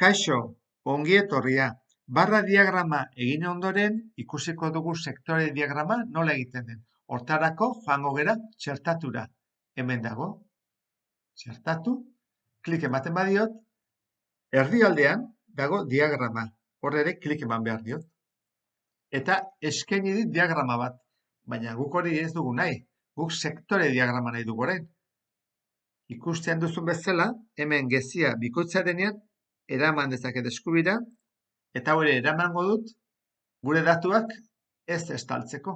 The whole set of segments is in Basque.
Kaixo, ongi etorria. Barra diagrama egin ondoren ikusiko dugu sektore diagrama nola egiten den. Hortarako joango gera txertatura. Hemen dago. Txertatu. Klik ematen badiot. Erdialdean dago diagrama. Hor ere klik eman behar diot. Eta eskaini dit diagrama bat. Baina guk hori ez dugu nahi. Guk sektore diagrama nahi dugu orain. Ikusten duzun bezala, hemen gezia bikoitza denean, eraman dezaket eskubira, eta hori eramango dut, gure datuak ez estaltzeko.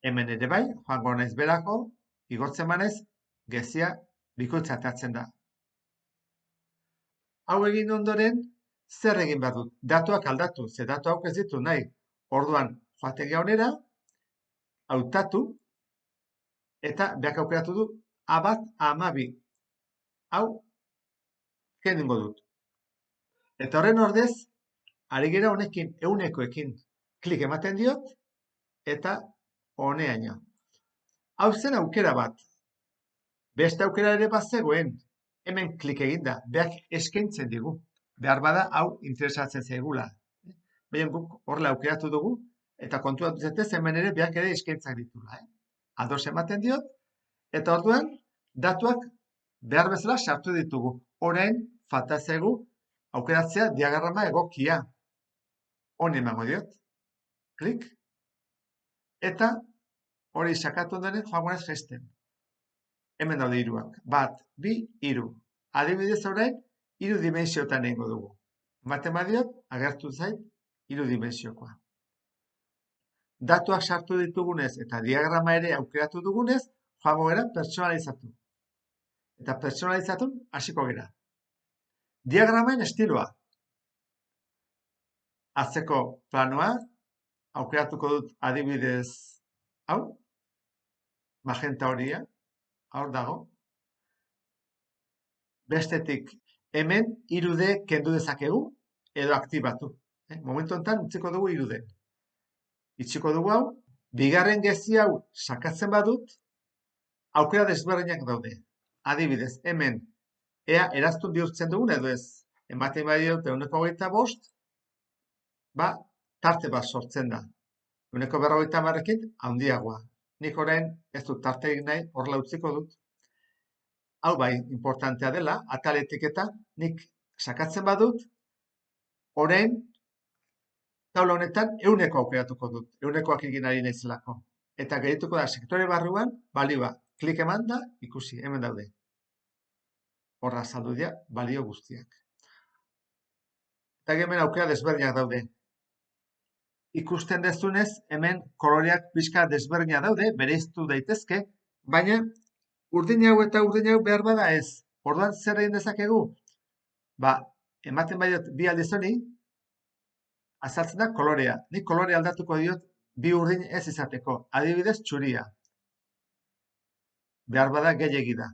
Hemen ere bai, joango naiz berako, igortzen manez, gezia bikoitza atatzen da. Hau egin ondoren, zer egin behar dut? Datuak aldatu, ze datu hauk ez ditu nahi. Orduan, joategi honera, hautatu, eta beak aukeratu du, A1, A2. Hau, kenduko dut. Eta horren ordez, ari gera honekin, eunekoekin, klik ematen diot, eta honeaino. Hau zen aukera bat. Beste aukera ere bat zegoen, hemen klik eginda, beak eskaintzen digu. Behar bada, hau interesatzen zaigula. Baina guk horrela aukeratu dugu, eta kontuatu zetez, hemen ere beak ere eskaintzak ditula. Ados ematen diot, eta orduan, datuak behar bezala sartu ditugu. Orain, falta zaigu, aukeratzea diagrama egokia. Hone emango diot. Klik. Eta hori sakatu denek joango naiz jaisten. Hemen daude hiruak. 1, 2, 3. Adibidez orain, 3 dimensioetan egingo dugu. Ematen badiot, agertu zait 3 dimensiokoa. Datuak sartu ditugunez eta diagrama ere aukeratu dugunez, joango gera pertsonalizatu. Eta pertsonalizatu hasiko gera. Diagramen estiloa. Atzeko planoa, aukeratuko dut adibidez hau, magenta horia, hor dago. Bestetik, hemen 3D kendu dezakegu edo aktibatu. Momentu honetan utziko dugu 3D. Itxiko dugu hau, bigarren gezi hau sakatzen badut, aukera desberdinak daude. Adibidez, hemen, ea eraztun bihurtzen dugun edo ez. Ematen badiot 125, tarte bat sortzen da. 150ekin handiagoa. Nik orain ez dut tarterik nahi, horrela utziko dut. Hau bai, importantea dela, atal etiketa, nik sakatzen badut, orain, taula honetan, 100 aukeratuko dut. 100 egin ari naizelako. Eta gerituko da, sektore barruan, balioa. Klik eman da, ikusi, hemen daude. Horra azaldu dira, balio guztiak. Eta hemen aukera desberdinak daude. Ikusten dezunez, hemen koloreak pixka desberdinak daude, bereiztu daitezke, baina urdin hau eta urdin hau behar bada ez. Orduan zer egin dezakegu? Ematen badiot bi aldiz honi, azaltzen da kolorea. Nik kolorea aldatuko diot bi urdin ez izateko. Adibidez, txuria. Behar bada gehiegi da.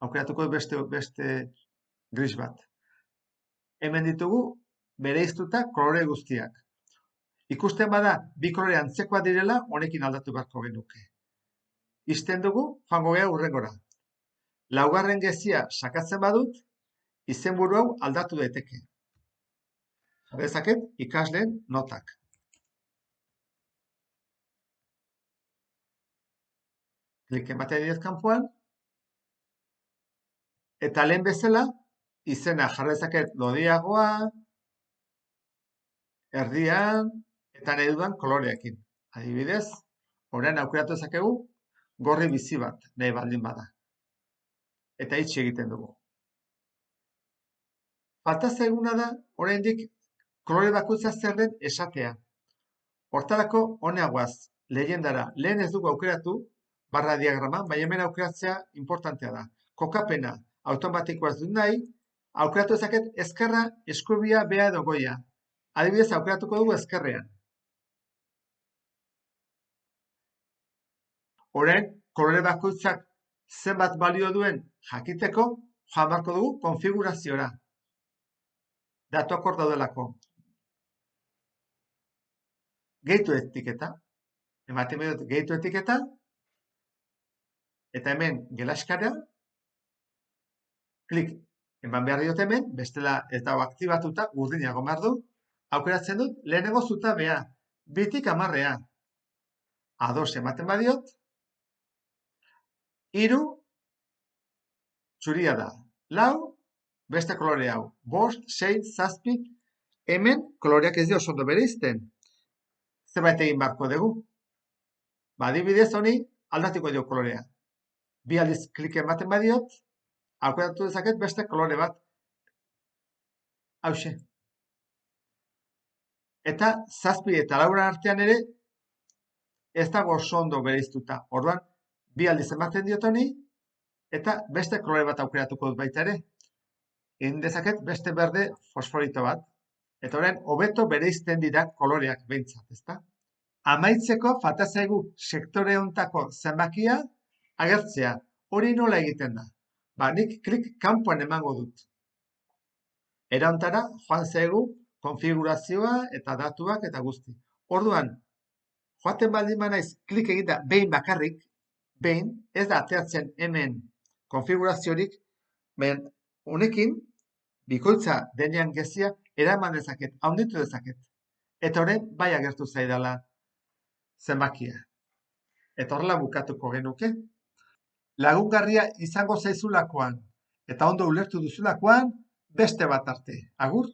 Aukeratuko beste gris bat. Hemen ditugu bereiztuta kolore guztiak. Ikusten bada bi kolore antzekoa direla, honekin aldatu beharko genuke. Ixten dugu, joango gea hurrengora. Laugarren gezia sakatzen badut, izenburu hau aldatu daiteke. Dezaket ikasleen notak. Klik ematen diot kanpoan. Eta lehen bezala, izena jarri dezaket lodiagoa, erdian, eta nahi dudan koloreekin. Adibidez, orain aukeratu dezakegu gorri bizi bat, nahi baldin bada. Eta itxi egiten dugu. Falta zaiguna da, oraindik kolore bakoitza zer den esatea. Hortarako honeagoaz, leyendara, lehen ez dugu aukeratu, barra diagrama, baina hemen aukeratzea importantea da. Kokapena automatikoaz dut nahi, aukeratu ezaket ezkerra, eskubia, bea edo goia. Adibidez, aukeratuko dugu ezkerrean. Orain, kolore bakoitzak zenbat balio duen jakiteko, joan beharko dugu konfiguraziora. Datuak hor daudelako. Gehitu etiketa. Ematen dut gehitu etiketa. Eta hemen gelaskara. Klik eman behar diot hemen, bestela ez dago aktibatuta, urdina egon behar du, aukeratzen dut, lehenengo zutabea, 2tik 10. Ados ematen badiot, 3 zuria da, 4 beste kolore hau, 5, 6, 7, hemen koloreak ez dio oso ondo bereizten. Zerbait egin beharko dugu. Adibidez honi aldatuko dio kolorea. 2 aldiz klik ematen badiot, aukeratu dezaket beste kolore bat. Hauxe. Eta 7 eta 4 artean ere ez dago oso ondo bereiztuta. Orduan, 2 aldiz ematen diot honi, eta beste kolore bat aukeratuko dut baita ere. Egin dezaket beste berde fosforito bat. Eta orain, hobeto bereizten dira koloreak behintzat, ezta? Amaitzeko falta zaigu sektore hontako zenbakia agertzea. Hori nola egiten da? Nik klik kanpoan emango dut. Era hontara joan zaigu konfigurazioa eta datuak eta guzti. Orduan, joaten baldin banaiz klik egita behin bakarrik, behin, ez da ateratzen hemen konfiguraziorik, behin honekin, bikoitza denean gezia, eraman dezaket, handitu dezaket. Eta orain, bai agertu zaidala zenbakia. Eta horrela bukatuko genuke. Lagungarria izango zaizulakoan, eta ondo ulertu duzulakoan, beste bat arte. Agur!